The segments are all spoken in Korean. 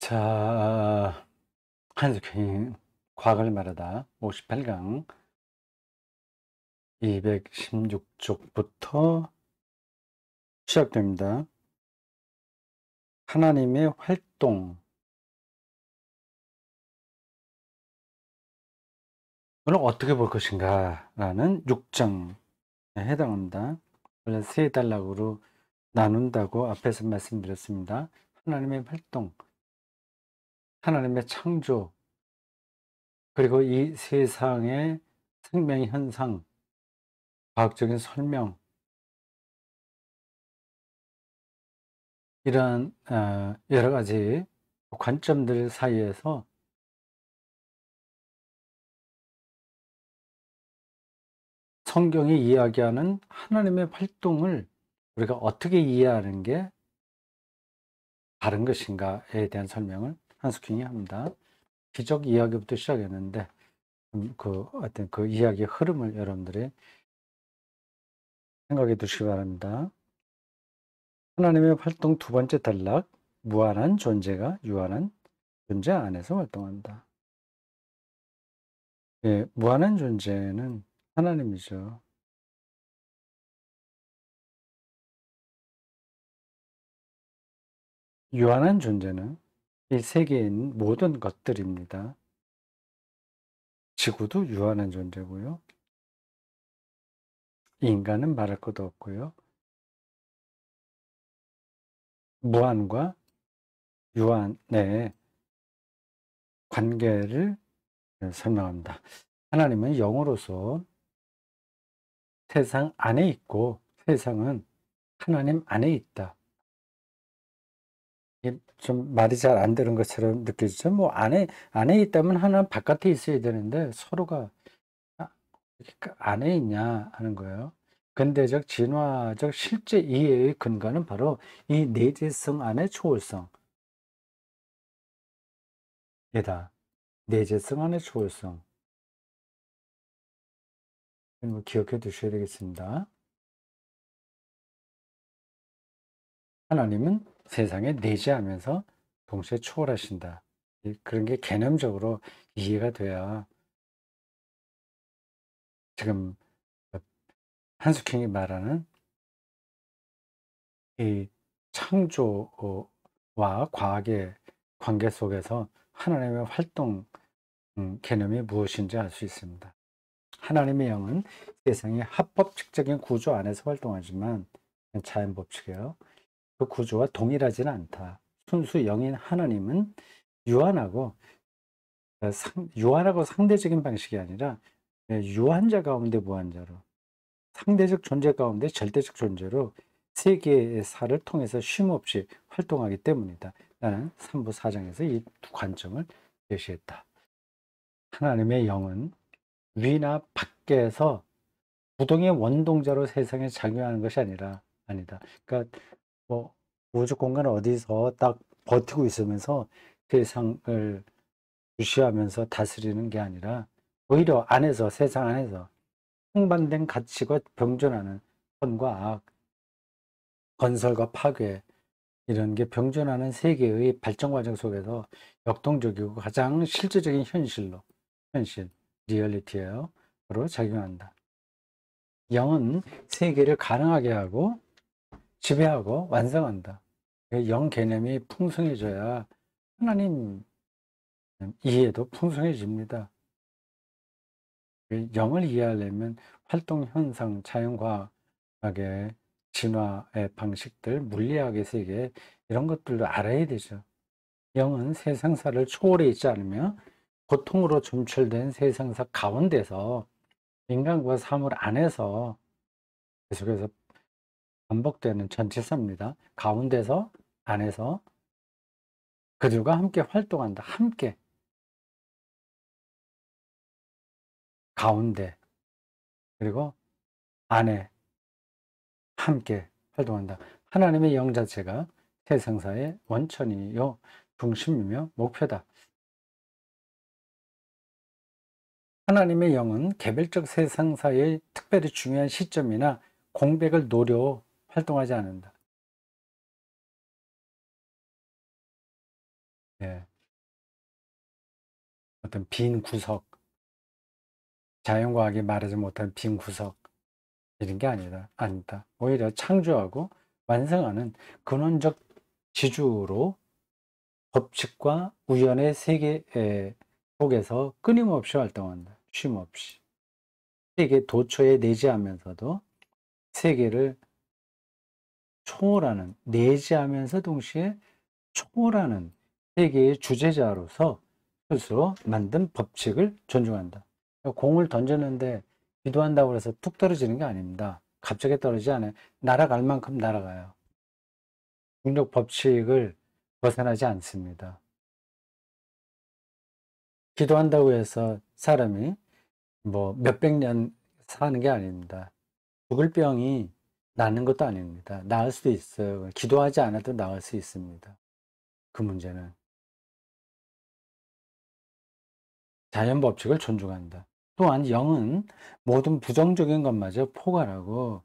자, 한석희 과학을 말하다 58강 216쪽부터 시작됩니다. 하나님의 활동을 어떻게 볼 것인가 라는 6장에 해당합니다. 원래 세 단락으로 나눈다고 앞에서 말씀드렸습니다. 하나님의 활동, 하나님의 창조, 그리고 이 세상의 생명 현상, 과학적인 설명, 이러한 여러 가지 관점들 사이에서 성경이 이야기하는 하나님의 활동을 우리가 어떻게 이해하는 게 다른 것인가에 대한 설명을 한스킹이 합니다. 기적 이야기부터 시작했는데 어떤 그 이야기의 흐름을 여러분들이 생각해 두시기 바랍니다. 하나님의 활동 두 번째 단락, 무한한 존재가 유한한 존재 안에서 활동한다. 예, 무한한 존재는 하나님이죠. 유한한 존재는 이 세계에 있는 모든 것들입니다. 지구도 유한한 존재고요. 인간은 말할 것도 없고요. 무한과 유한의 관계를 설명합니다. 하나님은 영으로서 세상 안에 있고 세상은 하나님 안에 있다. 이게 좀 말이 잘 안 되는 것처럼 느껴지죠. 뭐 안에 있다면 하나는 바깥에 있어야 되는데 서로가 안에 있냐 하는 거예요. 근대적 진화적 실제 이해의 근거는 바로 이 내재성 안의 초월성이다. 내재성 안의 초월성. 기억해 두셔야 되겠습니다. 하나님은 세상에 내재하면서 동시에 초월하신다. 그런 게 개념적으로 이해가 돼야 지금 한스킹이 말하는 이 창조와 과학의 관계 속에서 하나님의 활동 개념이 무엇인지 알 수 있습니다. 하나님의 영은 세상의 합법칙적인 구조 안에서 활동하지만 자연 법칙이에요. 그 구조와 동일하지는 않다. 순수 영인 하나님은 유한하고 유한하고 상대적인 방식이 아니라 유한자 가운데 무한자로, 상대적 존재 가운데 절대적 존재로 세계의 사를 통해서 쉼없이 활동하기 때문이다. 나는 3부 4장에서 이 두 관점을 제시했다. 하나님의 영은 위나 밖에서 부동의 원동자로 세상에 작용하는 것이 아니다. 그러니까 뭐 우주 공간 어디서 딱 버티고 있으면서 세상을 주시하면서 다스리는 게 아니라 오히려 안에서, 세상 안에서 상반된 가치가 병존하는 선과 악, 건설과 파괴, 이런 게 병존하는 세계의 발전 과정 속에서 역동적이고 가장 실제적인 현실, 리얼리티예요. 로 작용한다. 영은 세계를 가능하게 하고 지배하고 완성한다. 영 개념이 풍성해져야 하나님 이해도 풍성해집니다. 영을 이해하려면 활동 현상, 자연과학의 진화의 방식들, 물리학의 세계 이런 것들도 알아야 되죠. 영은 세상사를 초월해 있지 않으며 고통으로 점철된 세상사 가운데서 인간과 사물 안에서 계속해서 반복되는 전치사입니다. 가운데서, 안에서 그들과 함께 활동한다. 함께, 가운데, 그리고 안에 함께 활동한다. 하나님의 영 자체가 세상사의 원천이요, 중심이며 목표다. 하나님의 영은 개별적 세상사의 특별히 중요한 시점이나 공백을 노려 활동하지 않는다. 예, 어떤 빈 구석, 자연과학이 말하지 못한 빈 구석, 이런 게 아니다. 오히려 창조하고 완성하는 근원적 지주로 법칙과 우연의 세계 속에서 끊임없이 활동한다. 쉼 없이. 세계 도처에 내재하면서도 세계를 초월하는, 내재하면서 동시에 초월하는 세계의 주제자로서 스스로 만든 법칙을 존중한다. 공을 던졌는데 기도한다고 해서 툭 떨어지는 게 아닙니다. 갑자기 떨어지지 않아요. 날아갈 만큼 날아가요. 중력 법칙을 벗어나지 않습니다. 기도한다고 해서 사람이 뭐 몇백 년 사는 게 아닙니다. 죽을 병이 낫는 것도 아닙니다. 나을 수도 있어요. 기도하지 않아도 나을 수 있습니다. 그 문제는 자연 법칙을 존중한다. 또한 영은 모든 부정적인 것마저 포괄하고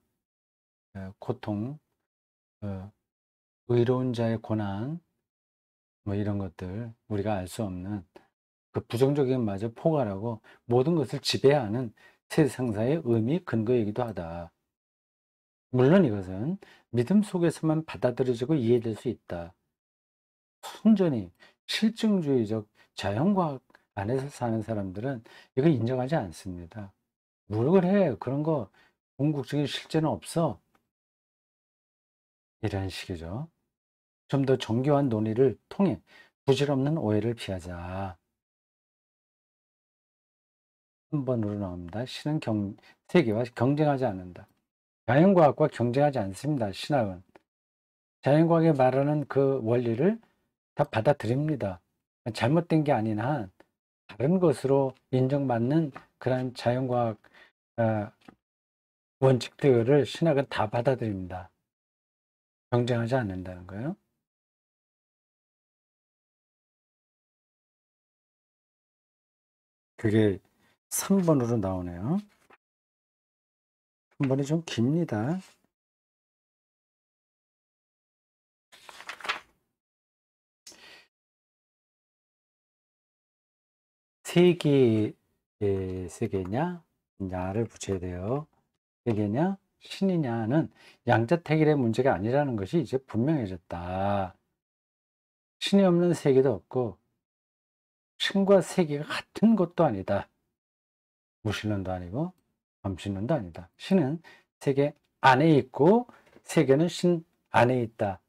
고통, 의로운 자의 고난, 뭐 이런 것들 우리가 알 수 없는 그 부정적인 마저 포괄하고 모든 것을 지배하는 세상사의 의미 근거이기도 하다. 물론 이것은 믿음 속에서만 받아들여지고 이해될 수 있다. 순전히 실증주의적 자연과학 안에서 사는 사람들은 이걸 인정하지 않습니다. 뭘 해? 그런 거 궁극적인 실제는 없어. 이런 식이죠. 좀 더 정교한 논의를 통해 부질없는 오해를 피하자. 3번으로 나옵니다. 신은 세계와 경쟁하지 않는다. 자연과학과 경쟁하지 않습니다. 신학은. 자연과학이 말하는 그 원리를 다 받아들입니다. 잘못된 게 아닌 한 다른 것으로 인정받는 그런 자연과학 원칙들을 신학은 다 받아들입니다. 경쟁하지 않는다는 거예요. 그게 3번으로 나오네요. 3번이 좀 깁니다. 세계, 세계냐? 냐를 붙여야 돼요. 세계냐? 신이냐는 양자택일의 문제가 아니라는 것이 이제 분명해졌다. 신이 없는 세계도 없고, 신과 세계가 같은 것도 아니다. 무신론도 아니고, 범신론도 아니다. 신은 세계 안에 있고, 세계는 신 안에 있다.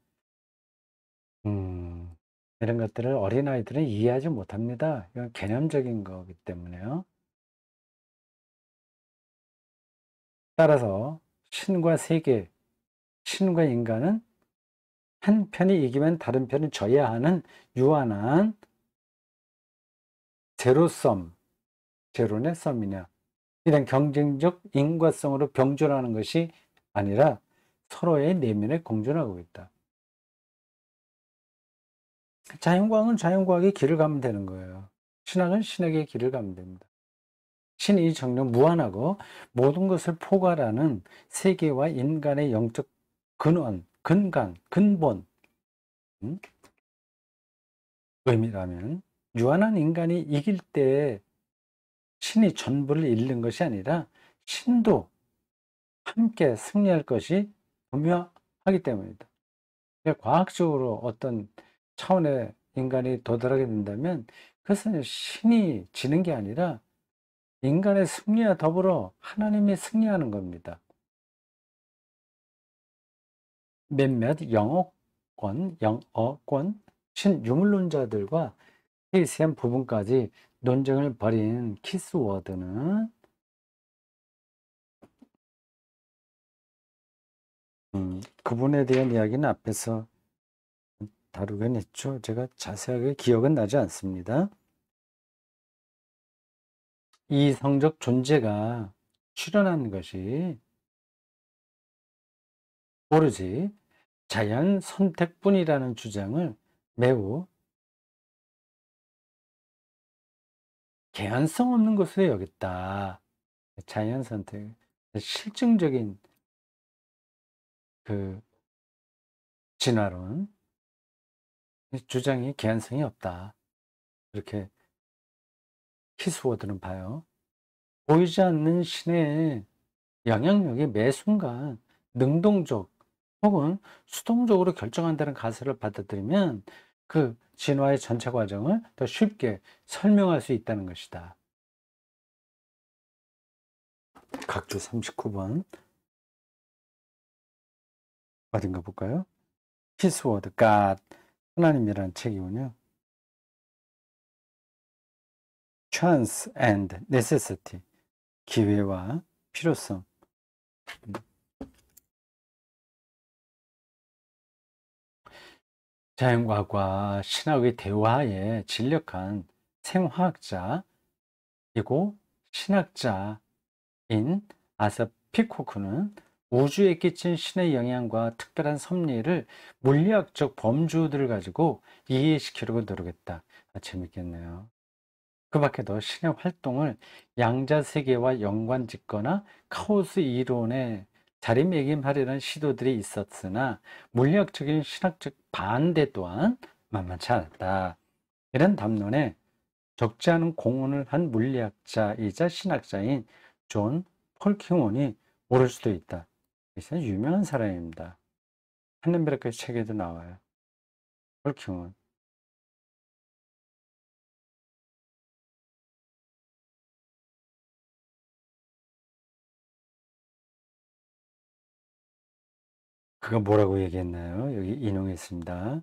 이런 것들을 어린아이들은 이해하지 못합니다. 이건 개념적인 거기 때문에요. 따라서 신과 세계, 신과 인간은 한 편이 이기면 다른 편은 져야 하는 유한한 제로섬, 제로네 썸이냐. 이런 경쟁적 인과성으로 병존하는 것이 아니라 서로의 내면에 공존하고 있다. 자연과학은 자연과학의 길을 가면 되는 거예요. 신학은 신학의 길을 가면 됩니다. 신이 정녕 무한하고 모든 것을 포괄하는 세계와 인간의 영적 근원, 근간, 근본, 의미라면 유한한 인간이 이길 때 신이 전부를 잃는 것이 아니라 신도 함께 승리할 것이 분명하기 때문이다. 과학적으로 어떤 차원의 인간이 도달하게 된다면 그것은 신이 지는 게 아니라 인간의 승리와 더불어 하나님이 승리하는 겁니다. 몇몇 영어권 신유물론자들과 세세한 부분까지 논쟁을 벌인 키스워드는 그분에 대한 이야기는 앞에서 다루긴 했죠. 제가 자세하게 기억은 나지 않습니다. 이성적 존재가 출현한 것이 오로지 자연 선택뿐이라는 주장을 매우 개연성 없는 것으로 여겼다. 자연 선택, 실증적인 그 진화론, 주장이 개연성이 없다. 이렇게 키스워드는 봐요. 보이지 않는 신의 영향력이 매 순간 능동적 혹은 수동적으로 결정한다는 가설을 받아들이면 그 진화의 전체 과정을 더 쉽게 설명할 수 있다는 것이다. 각주 39번 어딘가 볼까요? 키스워드 God 하나님이라는 책이군요. Chance and necessity 기회와 필요성. 자연과학과 신학의 대화에 진력한 생화학자이고 신학자인 아서 피코크는 우주에 끼친 신의 영향과 특별한 섭리를 물리학적 범주들을 가지고 이해시키려고 노력했다. 재밌겠네요. 그 밖에도 신의 활동을 양자세계와 연관짓거나 카오스 이론에 자리매김하려는 시도들이 있었으나 물리학적인 신학적 반대 또한 만만치 않았다. 이런 담론에 적지 않은 공헌을 한 물리학자이자 신학자인 존 폴킹원이 오를 수도 있다. 굉장히 유명한 사람입니다. 한넨베르크 책에도 나와요. 폴킹원. 그가 뭐라고 얘기했나요? 여기 인용했습니다.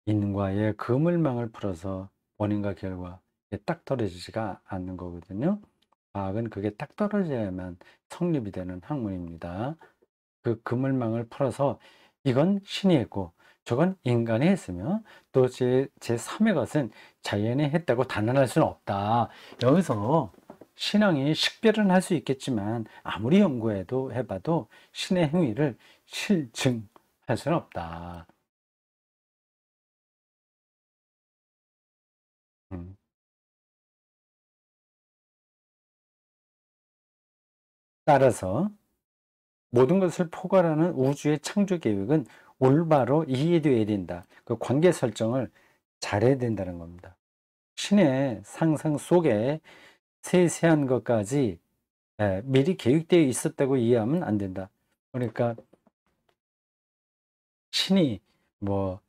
인과의 그물망을 풀어서 원인과 결과 딱 떨어지지가 않는 거거든요. 과학은 그게 딱 떨어져야만 성립이 되는 학문입니다. 그 그물망을 풀어서 이건 신이 했고 저건 인간이 했으며 또 제3의 것은 자연이 했다고 단언할 수는 없다. 여기서 신앙이 식별은 할 수 있겠지만 아무리 연구해도 해봐도 신의 행위를 실증할 수는 없다. 음. 따라서 모든 것을 포괄하는 우주의 창조 계획은 올바로 이해되어야 된다. 그 관계 설정을 잘해야 된다는 겁니다. 신의 상상 속에 세세한 것까지 미리 계획되어 있었다고 이해하면 안 된다. 그러니까 신이 뭐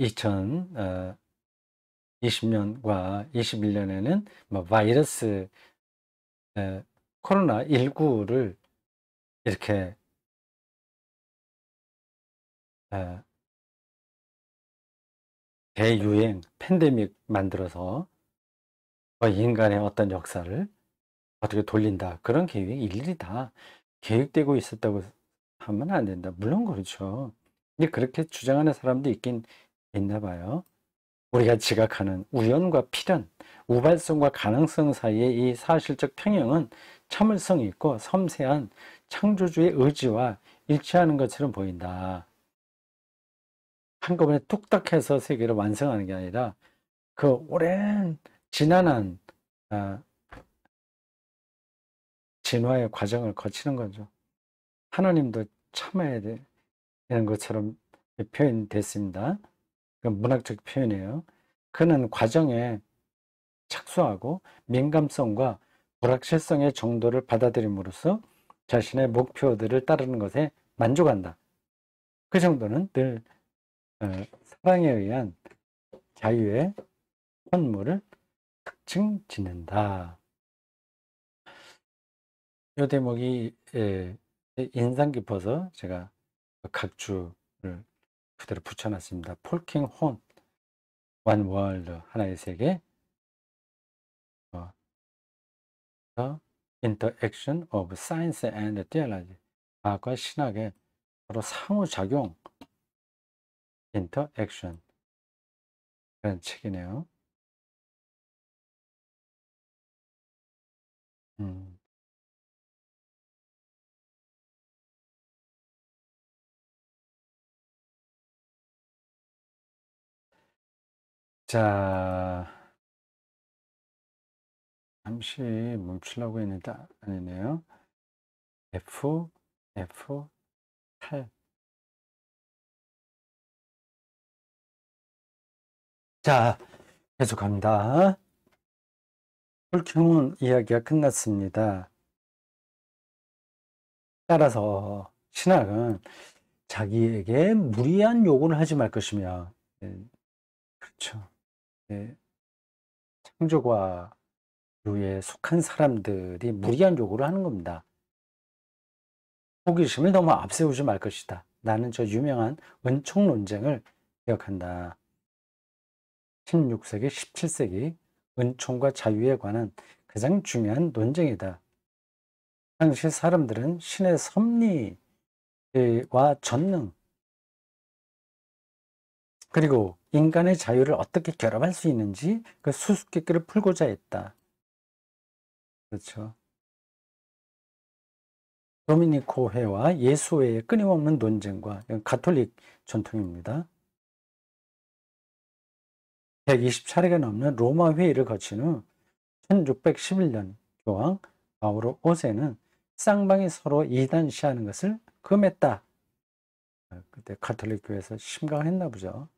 2020년과 21년에는 뭐 바이러스 코로나19를 이렇게 대유행 팬데믹 만들어서 인간의 어떤 역사를 어떻게 돌린다. 그런 계획이 일일이 다 계획되고 있었다고 하면 안 된다. 물론 그렇죠. 근데 그렇게 주장하는 사람도 있긴 있나 봐요. 우리가 지각하는 우연과 필연, 우발성과 가능성 사이의 이 사실적 평형은 참을성이 있고 섬세한 창조주의 의지와 일치하는 것처럼 보인다. 한꺼번에 뚝딱 해서 세계를 완성하는 게 아니라 그 오랜 지난한 아, 진화의 과정을 거치는 거죠. 하나님도 참아야 되는 것처럼 표현됐습니다. 그 문학적 표현이에요. 그는 과정에 착수하고 민감성과 불확실성의 정도를 받아들임으로써 자신의 목표들을 따르는 것에 만족한다. 그 정도는 늘 사랑에 의한 자유의 선물을 특징 짓는다. 이 대목이 인상 깊어서 제가 각주를 그대로 붙여놨습니다. 폴킹 혼, 원 월드, 하나의 세계, The Interaction of Science and Theology, 과학과 신학의 서로 상호작용, Interaction, 그런 책이네요. 음. 자, 잠시 멈추려고 했는데 아니네요. F8. 자, 계속합니다. 불경은 이야기가 끝났습니다. 따라서 신학은 자기에게 무리한 요구를 하지 말 것이며, 그렇죠. 창조과류에 속한 사람들이 무리한 요구를 하는 겁니다. 호기심을 너무 앞세우지 말 것이다. 나는 저 유명한 은총 논쟁을 기억한다. 16세기, 17세기 은총과 자유에 관한 가장 중요한 논쟁이다. 당시 사람들은 신의 섭리와 전능, 그리고 인간의 자유를 어떻게 결합할 수 있는지 그 수수께끼를 풀고자 했다. 그렇죠. 도미니코회와 예수회의 끊임없는 논쟁과 가톨릭 전통입니다. 120차례가 넘는 로마 회의를 거친 후 1611년 교황 바오로 5세는 쌍방이 서로 이단시하는 것을 금했다. 그때 가톨릭 교회에서 심각했나 보죠.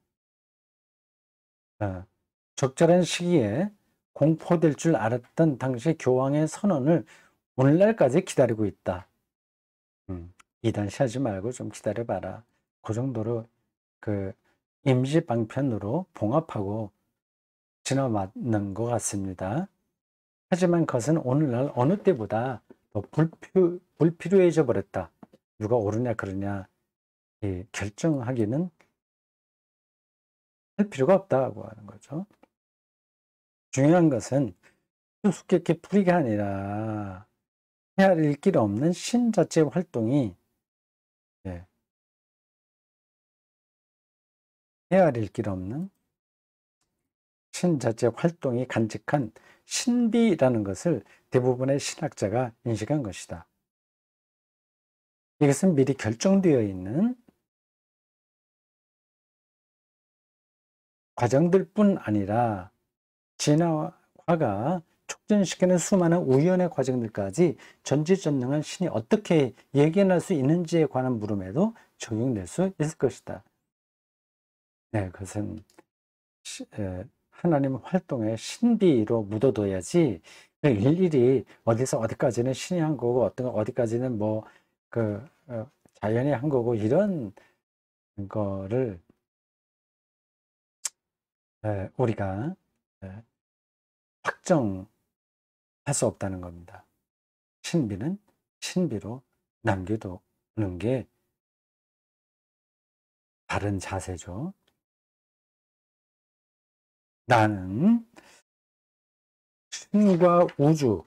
적절한 시기에 공포될 줄 알았던 당시 교황의 선언을 오늘날까지 기다리고 있다. 이단시하지 말고 좀 기다려봐라. 그 정도로 그 임시 방편으로 봉합하고 지나맞는 것 같습니다. 하지만 그것은 오늘날 어느 때보다 더 불필요해져 버렸다. 누가 옳으냐 그러냐 결정하기는 할 필요가 없다고 하는 거죠. 중요한 것은 수수께끼 풀이가 아니라 헤아릴 길 없는 신 자체의 활동이 헤아릴 길 없는 신 자체의 활동이 간직한 신비라는 것을 대부분의 신학자가 인식한 것이다. 이것은 미리 결정되어 있는 과정들뿐 아니라 진화가 촉진시키는 수많은 우연의 과정들까지 전지전능한 신이 어떻게 예견할 수 있는지에 관한 물음에도 적용될 수 있을 것이다. 네, 그것은 하나님 활동의 신비로 묻어둬야지 일일이 어디서 어디까지는 신이 한 거고 어디까지는 뭐 자연이 한 거고 이런 거를 우리가 확정할 수 없다는 겁니다. 신비는 신비로 남겨두는 게 바른 자세죠. 나는 신과 우주,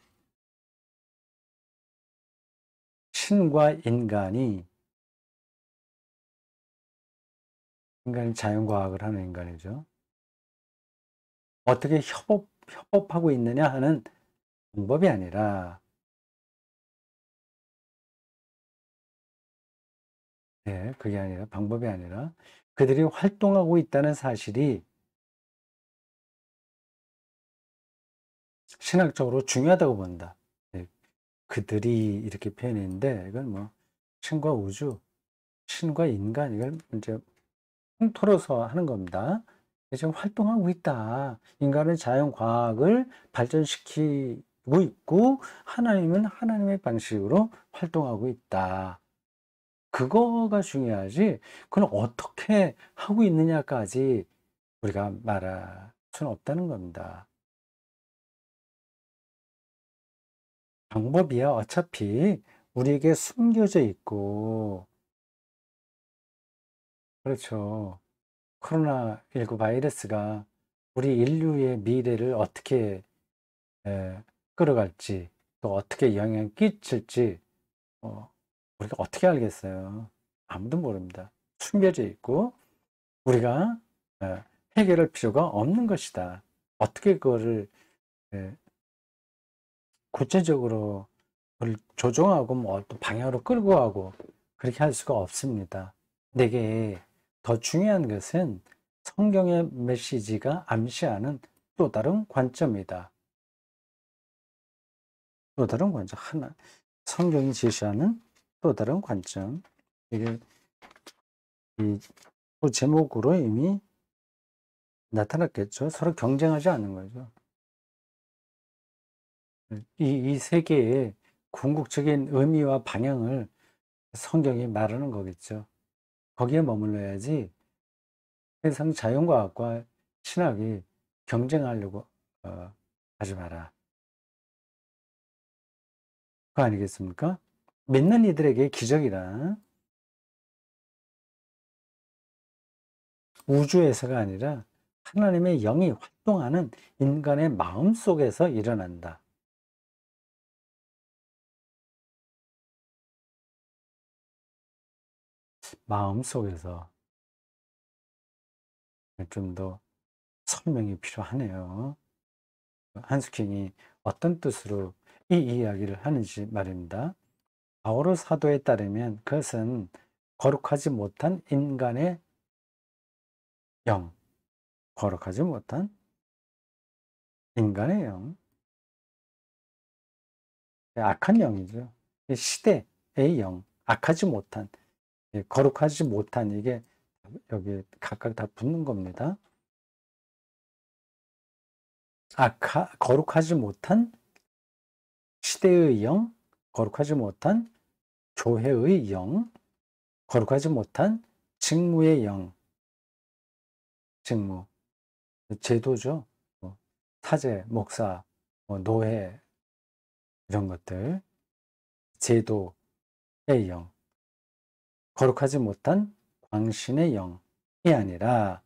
신과 인간이 자연과학을 하는 인간이죠. 어떻게 협업하고 있느냐 하는 방법이 아니라 그게 아니라 방법이 아니라 그들이 활동하고 있다는 사실이 신학적으로 중요하다고 본다. 그들이 이렇게 표현했는데 이건 뭐 신과 우주, 신과 인간 이걸 이제 통틀어서 하는 겁니다. 지금 활동하고 있다. 인간은 자연과학을 발전시키고 있고 하나님은 하나님의 방식으로 활동하고 있다. 그거가 중요하지. 그건 어떻게 하고 있느냐까지 우리가 말할 수는 없다는 겁니다. 방법이야 어차피 우리에게 숨겨져 있고, 그렇죠. 코로나19 바이러스가 우리 인류의 미래를 어떻게 끌어갈지, 또 어떻게 영향을 끼칠지 우리가 어떻게 알겠어요? 아무도 모릅니다. 숨겨져 있고 우리가 해결할 필요가 없는 것이다. 어떻게 그거를 구체적으로 그걸 조정하고 뭐 또 방향으로 끌고 가고 그렇게 할 수가 없습니다. 내게 더 중요한 것은 성경의 메시지가 암시하는 또 다른 관점이다. 또 다른 관점. 성경이 제시하는 또 다른 관점. 이게 이 제목으로 이미 나타났겠죠. 서로 경쟁하지 않는 거죠. 이 세계의 궁극적인 의미와 방향을 성경이 말하는 거겠죠. 거기에 머물러야지 세상 자연과학과 신학이 경쟁하려고 하지 마라. 그거 아니겠습니까? 믿는 이들에게 기적이란 우주에서가 아니라 하나님의 영이 활동하는 인간의 마음 속에서 일어난다. 마음 속에서 좀 더 설명이 필요하네요. 한스킹이 어떤 뜻으로 이 이야기를 하는지 말입니다. 바오로 사도에 따르면 그것은 거룩하지 못한 인간의 영, 거룩하지 못한 인간의 영, 악한 영이죠. 시대의 영, 악하지 못한, 거룩하지 못한 이게 여기 각각 다 붙는 겁니다. 거룩하지 못한 시대의 영, 거룩하지 못한 교회의 영, 거룩하지 못한 직무의 영, 직무, 제도죠. 사제, 목사, 노예, 이런 것들, 제도의 영, 거룩하지 못한 광신의 영이 아니라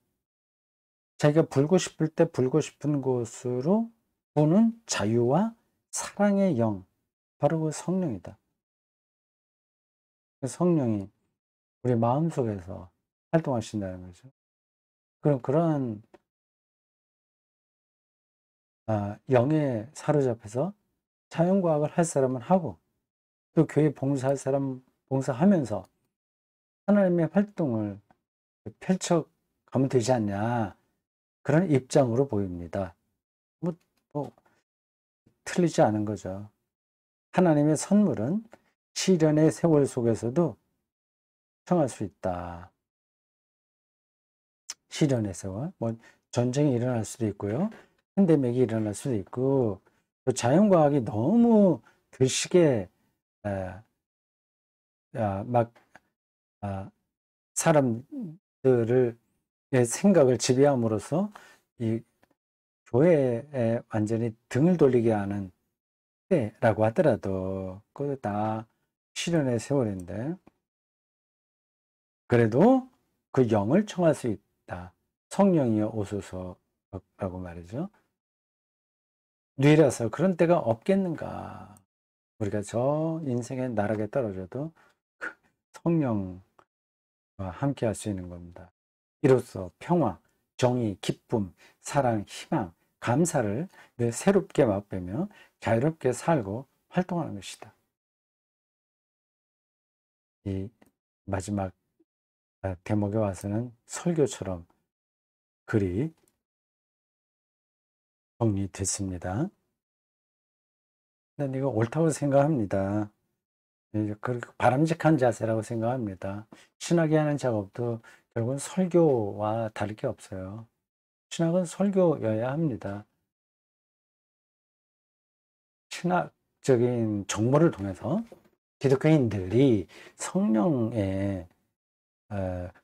자기가 불고 싶을 때 불고 싶은 곳으로 부는 자유와 사랑의 영, 바로 그 성령이다. 그 성령이 우리 마음속에서 활동하신다는 거죠. 그럼 그러한 영에 사로잡혀서 자연과학을 할 사람은 하고 또 교회 봉사할 사람 봉사하면서 하나님의 활동을 펼쳐가면 되지 않냐, 그런 입장으로 보입니다. 뭐, 뭐 틀리지 않은 거죠. 하나님의 선물은 시련의 세월 속에서도 청할 수 있다. 시련의 세월, 뭐 전쟁이 일어날 수도 있고요, 팬데믹이 일어날 수도 있고, 또 자연과학이 너무 드시게 막 사람들을 생각을 지배함으로써 이 교회에 완전히 등을 돌리게 하는 때라고 하더라도 그것도 다 시련의 세월인데, 그래도 그 영을 청할 수 있다. 성령이여 오소서라고 말이죠. 뉘라서 그런 때가 없겠는가. 우리가 저 인생의 나락에 떨어져도 그 성령과 함께 할 수 있는 겁니다. 이로써 평화, 정의, 기쁨, 사랑, 희망, 감사를 늘 새롭게 맛보며 자유롭게 살고 활동하는 것이다. 이 마지막 대목에 와서는 설교처럼 글이 정리됐습니다. 난 이거 옳다고 생각합니다. 바람직한 자세라고 생각합니다. 신학이 하는 작업도 결국은 설교와 다를 게 없어요. 신학은 설교여야 합니다. 신학적인 정보를 통해서 기독교인들이 성령의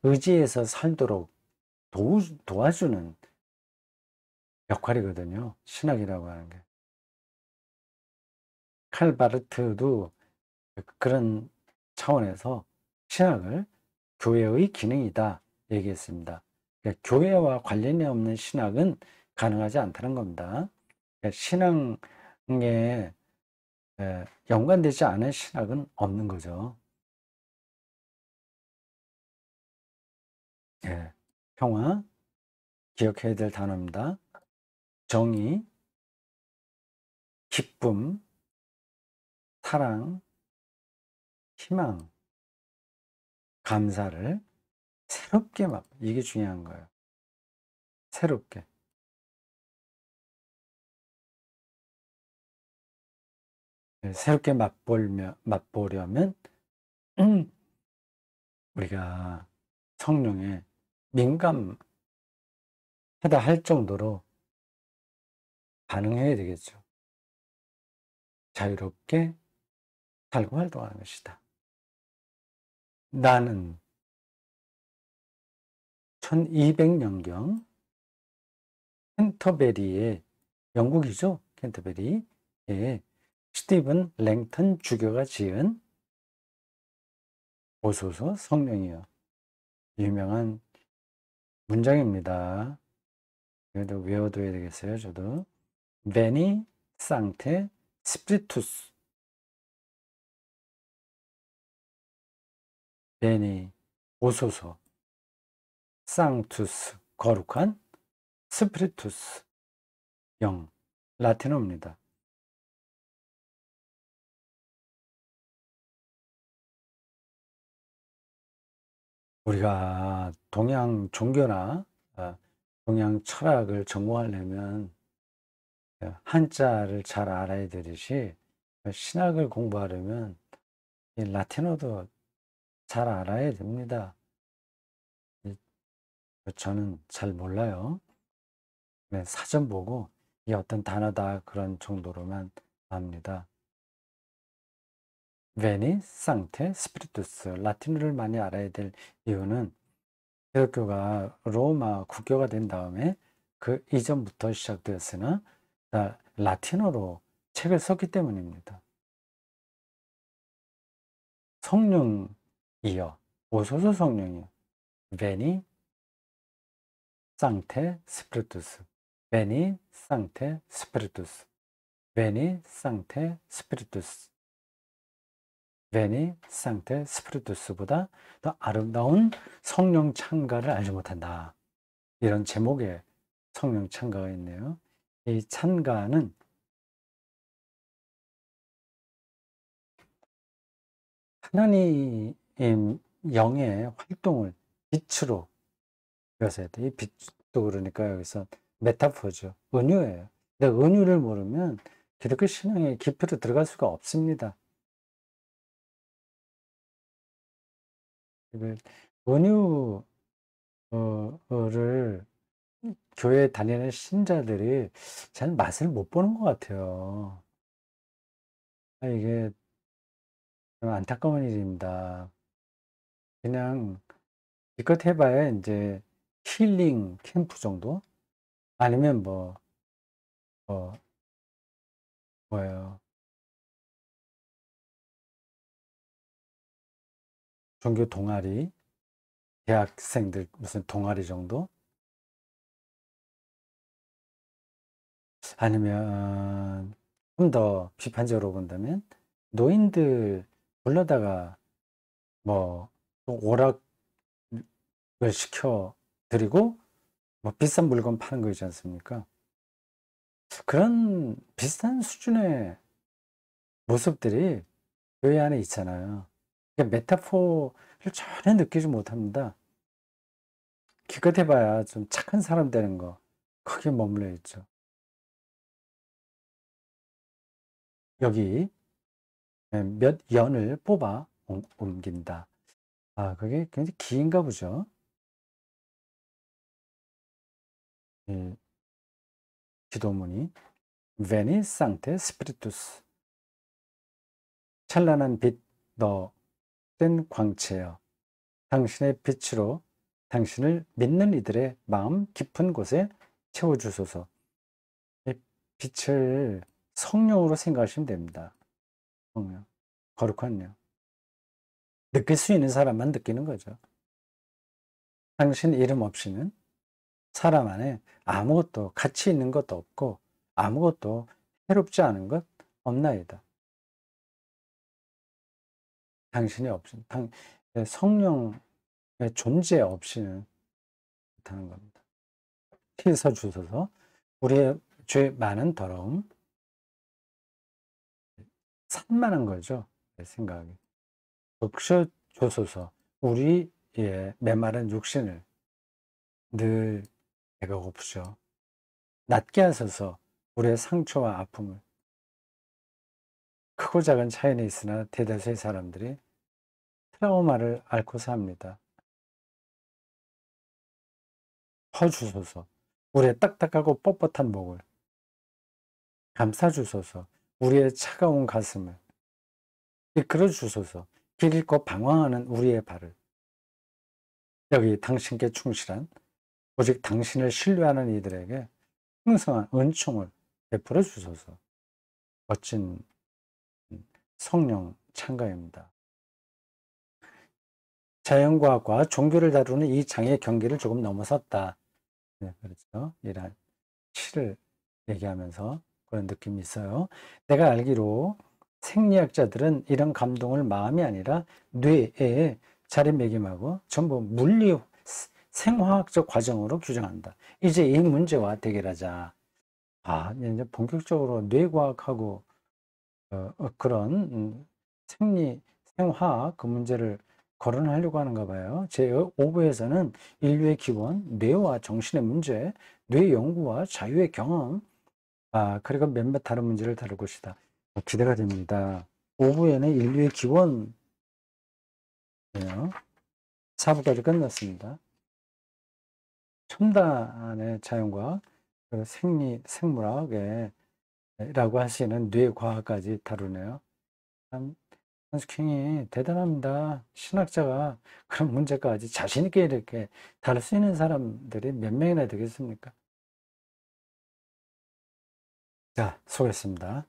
의지에서 살도록 도와주는 역할이거든요. 신학이라고 하는 게. 칼바르트도 그런 차원에서 신학을 교회의 기능이다 얘기했습니다. 그러니까 교회와 관련이 없는 신학은 가능하지 않다는 겁니다. 그러니까 신앙에 연관되지 않은 신학은 없는 거죠. 예, 평화, 기억해야 될 단어입니다. 정의, 기쁨, 사랑, 희망, 감사를 새롭게 이게 중요한 거예요. 새롭게. 새롭게 맛보려면 우리가 성령에 민감해야 하다 할 정도로 반응해야 되겠죠. 자유롭게 살고 활동하는 것이다. 나는 1200년경 캔터베리의 영국이죠. 캔터베리의 스티븐 랭턴 주교가 지은 오소서 성령이여. 유명한 문장입니다. 이것도 외워둬야 되겠어요. 저도. 베니 상테 스피리투스. 베니 오소서 상투스 거룩한 스피리투스 영 라틴어입니다. 우리가 동양 종교나 동양 철학을 전공하려면 한자를 잘 알아야 되듯이 신학을 공부하려면 이 라틴어도 잘 알아야 됩니다. 저는 잘 몰라요. 사전 보고 이 어떤 단어다 그런 정도로만 압니다. 베니 상테 스피리투스 라틴어를 많이 알아야 될 이유는 기독교가 로마 국교가 된 다음에 그 이전부터 시작되었으나 라틴어로 책을 썼기 때문입니다. 성령이여 오소서 성령이여 베니 상테 스피리투스 베니 상테 스피리투스 베니 상테 스피리투스 베니 상테 스피리투스보다 더 아름다운 성령 찬가를 알지 못한다. 이런 제목의 성령 찬가가 있네요. 이 찬가는 하나님 영의 활동을 빛으로 묘사해야 돼. 이 빛도 그러니까 여기서 메타포죠. 은유예요. 근데 은유를 모르면 기독교 신앙의 깊이로 들어갈 수가 없습니다. 은유를 교회 다니는 신자들이 잘 맛을 못 보는 것 같아요. 이게 좀 안타까운 일입니다. 그냥 기껏 해봐야 이제 힐링 캠프 정도? 아니면 뭐, 뭐예요. 종교 동아리, 대학생들 무슨 동아리 정도? 아니면 좀 더 비판적으로 본다면 노인들 불러다가 뭐 오락을 시켜 드리고 뭐 비싼 물건 파는 거 있지 않습니까? 그런 비슷한 수준의 모습들이 교회 안에 있잖아요. 그러니까 메타포를 전혀 느끼지 못합니다. 기껏 해봐야 좀 착한 사람 되는 거 거기에 머물러 있죠. 여기 몇 연을 뽑아 옮긴다. 그게 굉장히 긴가 보죠. 이 기도문이 Veni Sancte Spiritus 찬란한 빛, 너 된 광채여 당신의 빛으로 당신을 믿는 이들의 마음 깊은 곳에 채워주소서. 이 빛을 성령으로 생각하시면 됩니다. 성령. 거룩한 영. 느낄 수 있는 사람만 느끼는 거죠. 당신 이름 없이는 사람 안에 아무것도 가치 있는 것도 없고 아무것도 해롭지 않은 것 없나이다. 당신이 없이 성령의 존재 없이는 못하는 겁니다. 씻어 주소서. 우리의 죄 많은 더러움 산만한 거죠. 내 생각이. 적셔 주소서. 우리의 메마른 육신을 늘 배가 고프죠. 낫게 하소서. 우리의 상처와 아픔을. 크고 작은 차이는 있으나 대다수의 사람들이 트라우마를 앓고 삽니다. 퍼주소서. 우리의 딱딱하고 뻣뻣한 목을 감싸주소서. 우리의 차가운 가슴을 이끌어 주소서. 길 잃고 방황하는 우리의 발을 여기 당신께 충실한 오직 당신을 신뢰하는 이들에게 풍성한 은총을 베풀어 주소서. 멋진 성령 찬가입니다. 자연과학과 종교를 다루는 이 장의 경계를 조금 넘어섰다. 네, 그렇죠. 이런 시를 얘기하면서 그런 느낌이 있어요. 내가 알기로 생리학자들은 이런 감동을 마음이 아니라 뇌에 자리매김하고 전부 물리 생화학적 과정으로 규정한다. 이제 이 문제와 대결하자. 이제 본격적으로 뇌과학하고 그런 생화학 그 문제를 거론하려고 하는가 봐요. 제5부에서는 인류의 기원, 뇌와 정신의 문제, 뇌 연구와 자유의 경험, 그리고 몇몇 다른 문제를 다룰 것이다. 기대가 됩니다. 5부에는 인류의 기원이에요. 4부까지 끝났습니다. 첨단의 자연과학, 생물학이라고 할 수 있는 뇌과학까지 다루네요. 참, 한스킹이 대단합니다. 신학자가 그런 문제까지 자신있게 이렇게 다룰 수 있는 사람들이 몇 명이나 되겠습니까? 자, 수고했습니다.